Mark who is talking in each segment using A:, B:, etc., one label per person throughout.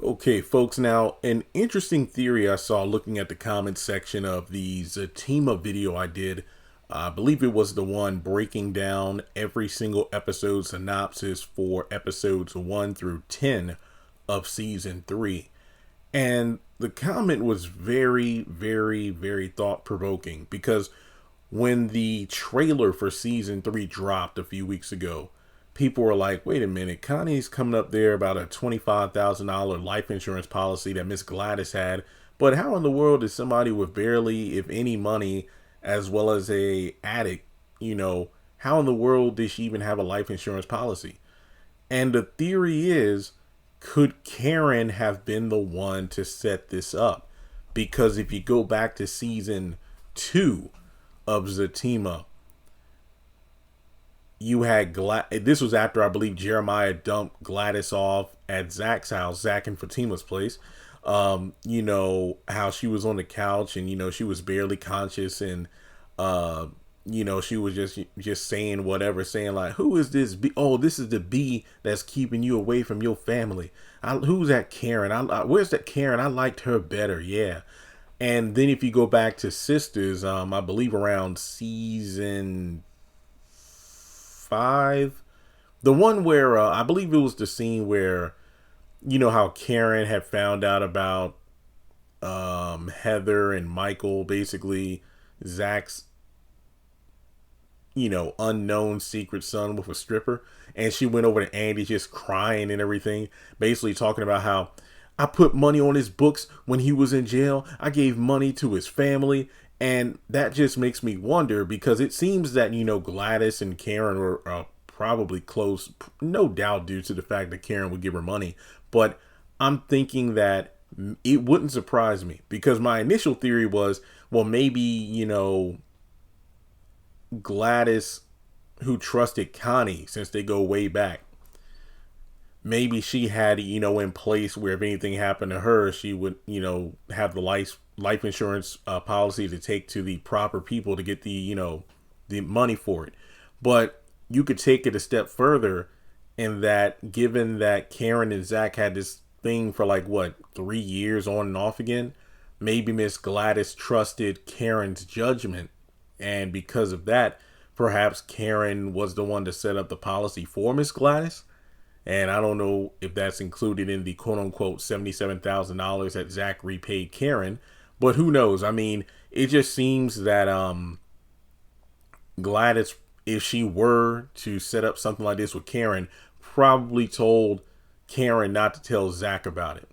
A: Okay, folks, now an interesting theory I saw looking at the comments section of the Zatima video I did. I believe it was the one breaking down every single episode synopsis for episodes 1 through 10 of season 3. And the comment was very thought provoking because when the trailer for season 3 dropped a few weeks ago, people were like, wait a minute, Connie's coming up there about a $25,000 life insurance policy that Miss Gladys had. But how in the world is somebody with barely, if any, money, as well as a addict, how in the world did she even have a life insurance policy? And the theory is, could Karen have been the one to set this up? Because if you go back to season 2 of Zatima, you had this was after I believe Jeremiah dumped Gladys off at Zach's house, Zach and Fatima's place. How she was on the couch and she was barely conscious, and she was just saying whatever, saying like, who is this bee? Oh, this is the bee that's keeping you away from your family. Who's that Karen? Where's that Karen? I liked her better. Yeah. And then if you go back to Sistas, I believe around season 5, the one where I believe it was the scene where how Karen had found out about Heather and Michael, basically Zach's unknown secret son with a stripper, and she went over to Andy just crying and everything, basically talking about how I put money on his books when he was in jail. I gave money to his family. And that just makes me wonder, because it seems that, Gladys and Karen were probably close, no doubt due to the fact that Karen would give her money. But I'm thinking that it wouldn't surprise me, because my initial theory was, well, maybe, Gladys, who trusted Connie since they go way back, maybe she had, in place where if anything happened to her, she would, have the life insurance policy to take to the proper people to get the money for it. But you could take it a step further in that, given that Karen and Zach had this thing for 3 years on and off again, maybe Miss Gladys trusted Karen's judgment, and because of that, perhaps Karen was the one to set up the policy for Miss Gladys. And I don't know if that's included in the quote unquote $77,000 that Zach repaid Karen. But who knows? I mean, it just seems that Gladys, if she were to set up something like this with Karen, probably told Karen not to tell Zach about it.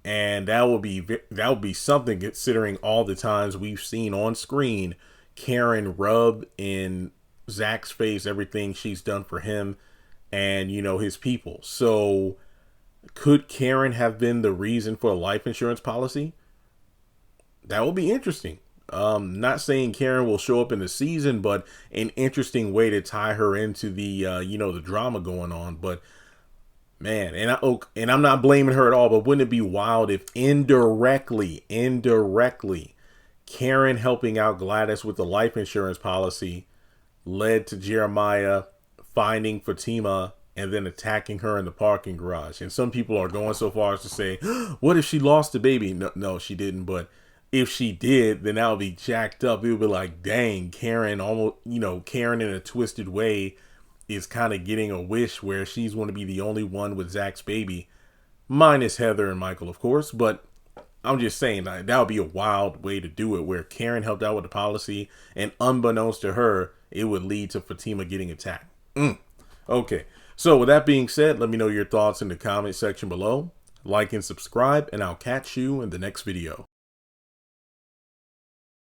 A: And that would be something, considering all the times we've seen on screen Karen rub in Zach's face everything she's done for him and his people. So could Karen have been the reason for a life insurance policy? That would be interesting. Not saying Karen will show up in the season, but an interesting way to tie her into the the drama going on. But man, and I'm not blaming her at all, but wouldn't it be wild if indirectly Karen helping out Gladys with the life insurance policy led to Jeremiah finding Fatima and then attacking her in the parking garage? And some people are going so far as to say, what if she lost the baby? No, she didn't. But if she did, then that would be jacked up. It would be like, dang, Karen almost, Karen in a twisted way is kind of getting a wish where she's going to be the only one with Zach's baby, minus Heather and Michael, of course. But I'm just saying that would be a wild way to do it, where Karen helped out with the policy, and unbeknownst to her, it would lead to Fatima getting attacked. Okay, so with that being said, let me know your thoughts in the comment section below. Like and subscribe, and I'll catch you in the next video.